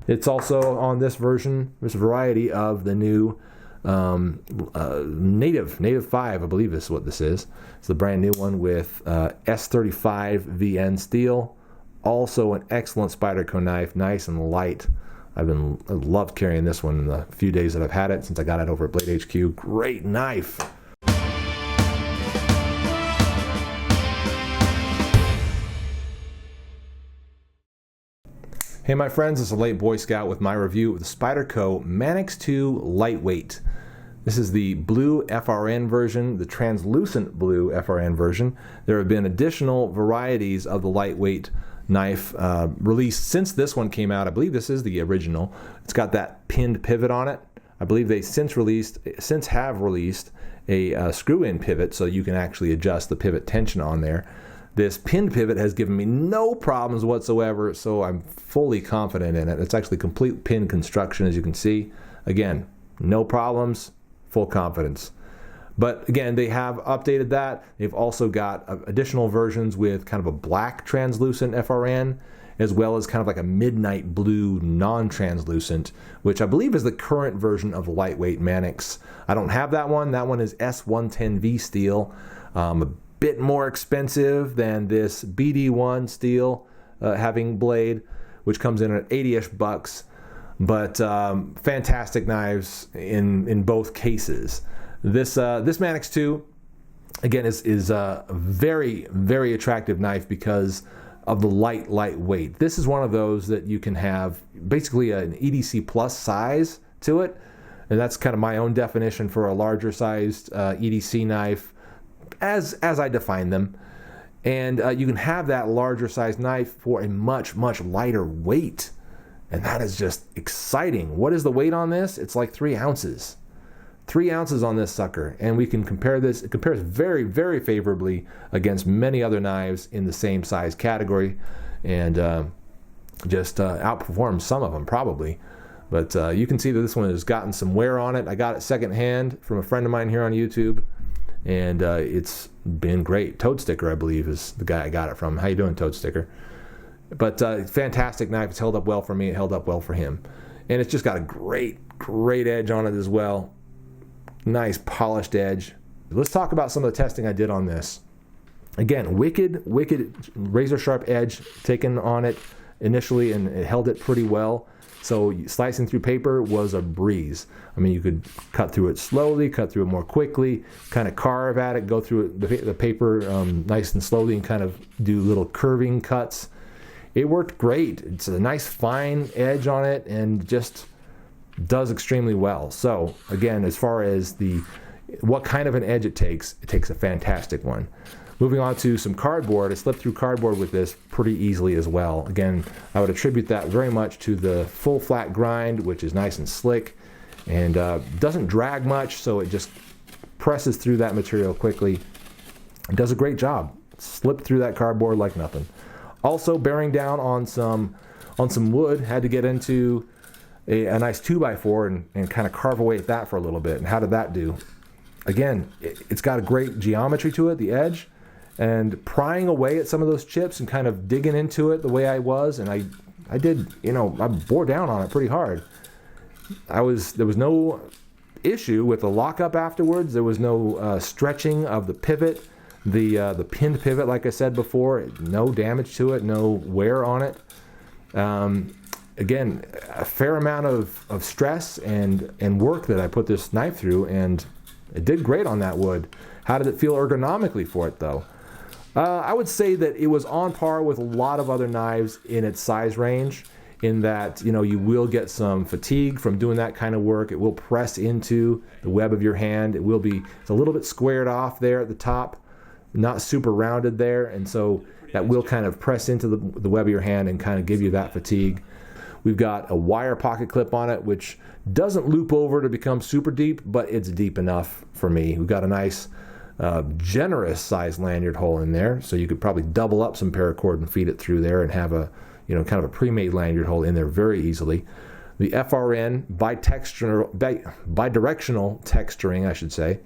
It's also on this version, this variety of the new Native 5, I believe is what this is. It's the brand new one with S35 VN steel. Also an excellent Spyderco knife, nice and light. I loved carrying this one in the few days that I've had it since I got it over at Blade HQ. Great knife. Hey my friends, this is a late Boy Scout with my review of the Spyderco Manix 2 Lightweight. This is the blue FRN version, the translucent blue FRN version. There have been additional varieties of the lightweight knife released since this one came out. I believe this is the original. It's got that pinned pivot on it. I believe they since have released a screw-in pivot so you can actually adjust the pivot tension on there. This pinned pivot has given me no problems whatsoever, so I'm fully confident in it. It's actually complete pin construction, as you can see. Again, no problems, full confidence. But again, they have updated that. They've also got additional versions with kind of a black translucent FRN, as well as kind of like a midnight blue non-translucent, which I believe is the current version of the lightweight Manix. I don't have that one. That one is S110V steel. A bit more expensive than this BD1 steel having blade, which comes in at 80-ish bucks. But fantastic knives in both cases. This Manix 2, again, is a very, very attractive knife because of the lightweight. This is one of those that you can have basically an EDC plus size to it, and that's kind of my own definition for a larger sized EDC knife, as I define them. And you can have that larger sized knife for a much, much lighter weight. And that is just exciting. What is the weight on this? It's like 3 ounces. 3 ounces on this sucker. And we can compare this. It compares very, very favorably against many other knives in the same size category. And just outperforms some of them probably. But you can see that this one has gotten some wear on it. I got it secondhand from a friend of mine here on YouTube. And it's been great. Toad Sticker, I believe, is the guy I got it from. How you doing, Toad Sticker? But fantastic knife. It's held up well for me. It held up well for him. And it's just got a great, great edge on it as well. Nice polished edge. Let's talk about some of the testing I did on this. Again, wicked razor sharp edge taken on it initially, and it held it pretty well. So slicing through paper was a breeze. I mean, you could cut through it slowly, cut through it more quickly, kind of carve at it, go through it, the paper nice and slowly, and kind of do little curving cuts. It worked great. It's a nice fine edge on it and just does extremely well. So again, as far as what kind of an edge it takes a fantastic one. Moving on to some cardboard, I slipped through cardboard with this pretty easily as well. Again, I would attribute that very much to the full flat grind, which is nice and slick and doesn't drag much, so it just presses through that material quickly. It does a great job. Slipped through that cardboard like nothing. Also bearing down on some wood, had to get into a nice 2x4 and kind of carve away at that for a little bit. And how did that do? Again, it's got a great geometry to it, the edge, and prying away at some of those chips and kind of digging into it the way I was, and I did, I bore down on it pretty hard. There was no issue with the lockup afterwards. There was no stretching of the pivot. The pinned pivot, like I said before, no damage to it, no wear on it. Again, a fair amount of stress and work that I put this knife through, and it did great on that wood. How did it feel ergonomically for it, though? I would say that it was on par with a lot of other knives in its size range, in that, you will get some fatigue from doing that kind of work. It will press into the web of your hand. It's a little bit squared off there at the top, not super rounded there, and so that will kind of press into the web of your hand and kind of give you that fatigue. We've got a wire pocket clip on it, which doesn't loop over to become super deep, but it's deep enough for me. We've got a nice generous size lanyard hole in there, so you could probably double up some paracord and feed it through there and have a kind of a pre-made lanyard hole in there very easily. The FRN bidirectional texturing, I should say,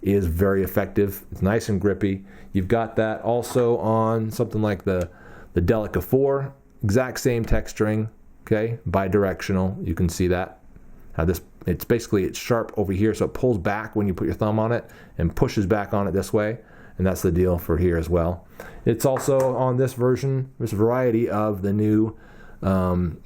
is very effective. It's nice and grippy. You've got that also on something like the Delica 4, exact same texturing, okay, bidirectional. You can see that. How this, it's sharp over here, so it pulls back when you put your thumb on it and pushes back on it this way. And that's the deal for here as well. It's also on this version, this variety of the new Native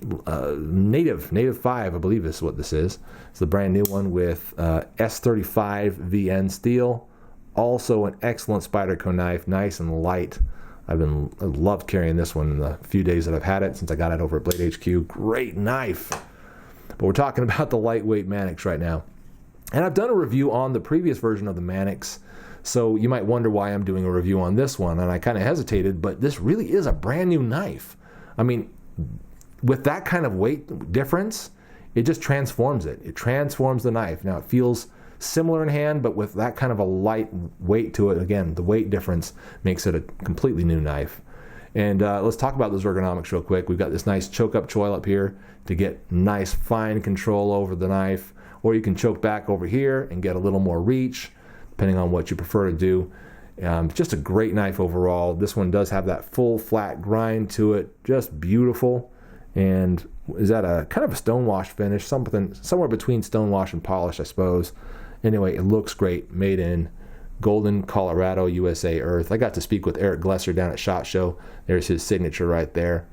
5, I believe is what this is. It's the brand new one with S35 VN steel. Also an excellent Spyderco knife, nice and light. I loved carrying this one in the few days that I've had it since I got it over at Blade HQ. Great knife. But we're talking about the lightweight Manix right now. And I've done a review on the previous version of the Manix, so you might wonder why I'm doing a review on this one, and I kind of hesitated, but this really is a brand new knife. I mean, with that kind of weight difference, it just transforms it. It transforms the knife. Now, it feels similar in hand, but with that kind of a light weight to it, again, the weight difference makes it a completely new knife. And let's talk about those ergonomics real quick. We've got this nice choke-up choil up here to get nice, fine control over the knife, or you can choke back over here and get a little more reach, depending on what you prefer to do. Just a great knife overall. This one does have that full flat grind to it, just beautiful. And is that a kind of a stonewash finish, something somewhere between stonewash and polish, I suppose. Anyway, it looks great. Made in Golden, Colorado, USA Earth. I got to speak with Eric Glesser down at SHOT Show. There's his signature right there.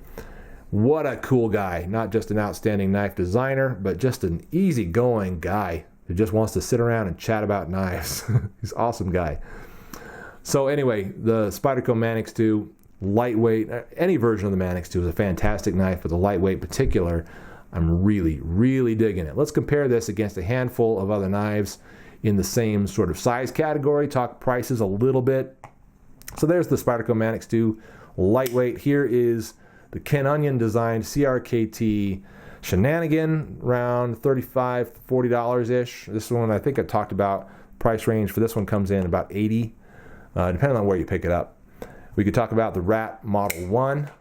What a cool guy. Not just an outstanding knife designer, but just an easygoing guy who just wants to sit around and chat about knives. He's an awesome guy. So anyway, the Spyderco Manix 2, lightweight. Any version of the Manix 2 is a fantastic knife, but the lightweight in particular, I'm really, really digging it. Let's compare this against a handful of other knives in the same sort of size category, talk prices a little bit. So there's the Spyderco Manix 2 lightweight. Here is the Ken Onion designed CRKT Shenanigan, around $35 to $40-ish. This one I think I talked about. Price range for this one comes in about $80, depending on where you pick it up. We could talk about the Rat Model 1.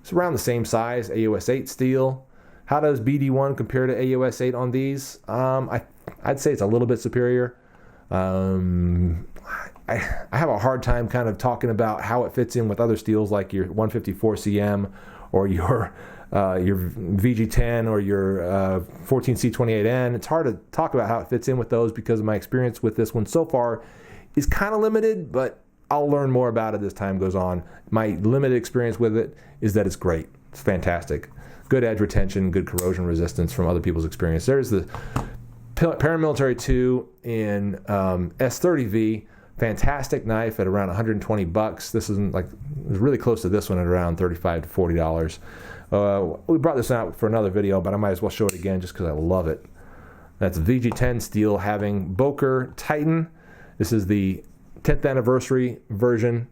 It's around the same size, AUS 8 steel. How does BD1 compare to AUS 8 on these? I'd say it's a little bit superior. I have a hard time kind of talking about how it fits in with other steels like your 154 CM or your VG10 or your 14C28N. It's hard to talk about how it fits in with those because my experience with this one so far is kind of limited, but I'll learn more about it as time goes on. My limited experience with it is that it's great. It's fantastic. Good edge retention, good corrosion resistance from other people's experience. There's the Paramilitary 2 in S30V. Fantastic knife at around $120. This isn't like, it's really close to this one at around $35 to $40. We brought this out for another video, but I might as well show it again just because I love it. That's VG10 steel having Boker Titan. This is the 10th anniversary version.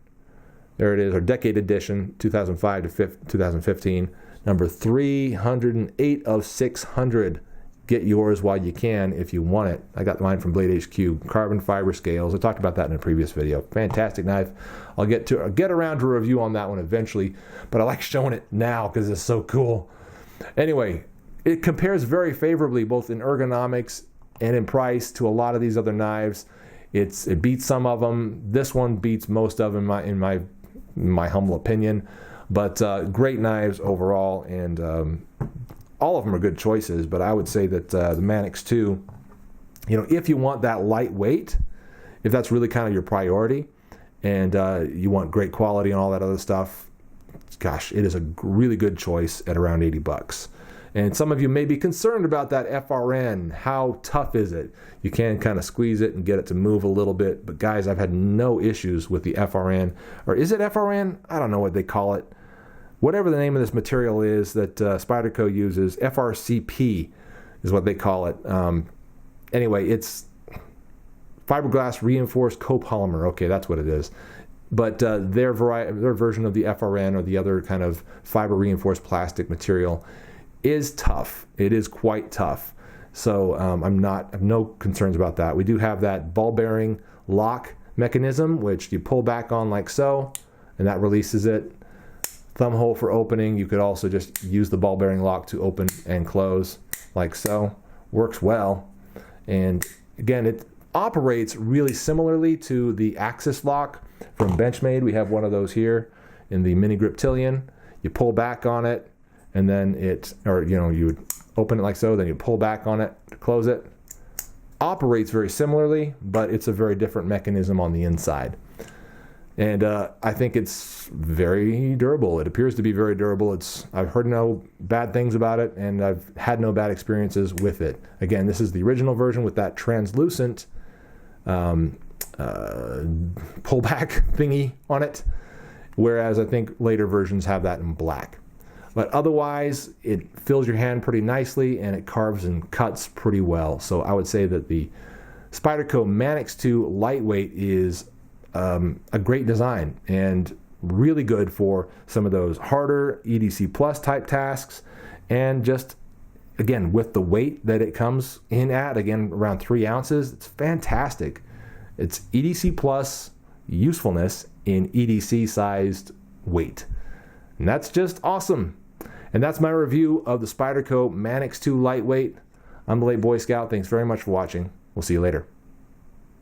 There it is, our decade edition, 2005 to 2015. Number 308 of 600. Get yours while you can if you want it. I got mine from Blade HQ. Carbon fiber scales. I talked about that in a previous video. Fantastic knife. I'll get around to a review on that one eventually, but I like showing it now because it's so cool. Anyway, it compares very favorably both in ergonomics and in price to a lot of these other knives. It beats some of them. This one beats most of them in my humble opinion. But great knives overall, and all of them are good choices. But I would say that the Manix 2, if you want that lightweight, if that's really kind of your priority, and you want great quality and all that other stuff, gosh, it is a really good choice at around $80. And some of you may be concerned about that FRN. How tough is it? You can kind of squeeze it and get it to move a little bit. But guys, I've had no issues with the FRN. Or is it FRN? I don't know what they call it. Whatever the name of this material is that Spyderco uses, FRCP is what they call it. Anyway, it's fiberglass reinforced copolymer. Okay, that's what it is. But their version of the FRN or the other kind of fiber reinforced plastic material is tough. It is quite tough. So I have no concerns about that. We do have that ball bearing lock mechanism, which you pull back on like so, and that releases it. Thumb hole for opening. You could also just use the ball bearing lock to open and close like so. Works well. And again, it operates really similarly to the Axis lock from Benchmade. We have one of those here in the Mini Griptilian. You pull back on it, and then you would open it like so, then you pull back on it to close it. Operates very similarly, but it's a very different mechanism on the inside. And I think it's very durable. It appears to be very durable. I've heard no bad things about it, and I've had no bad experiences with it. Again, this is the original version with that translucent pullback thingy on it, whereas I think later versions have that in black. But otherwise, it fills your hand pretty nicely, and it carves and cuts pretty well. So I would say that the Spyderco Manix 2 Lightweight is a great design and really good for some of those harder EDC Plus type tasks, and just, again, with the weight that it comes in at, again, around 3 ounces, it's fantastic. It's EDC Plus usefulness in EDC sized weight. And that's just awesome. And that's my review of the Spyderco Manix 2 Lightweight. I'm the Late Boy Scout. Thanks very much for watching. We'll see you later.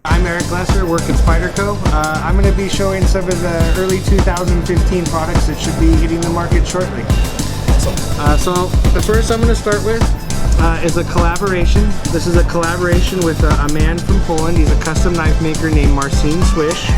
I'm Eric Lesser, work at Spyderco. I'm going to be showing some of the early 2015 products that should be hitting the market shortly. So the first I'm going to start with is a collaboration. This is a collaboration with a man from Poland. He's a custom knife maker named Marcin Swish.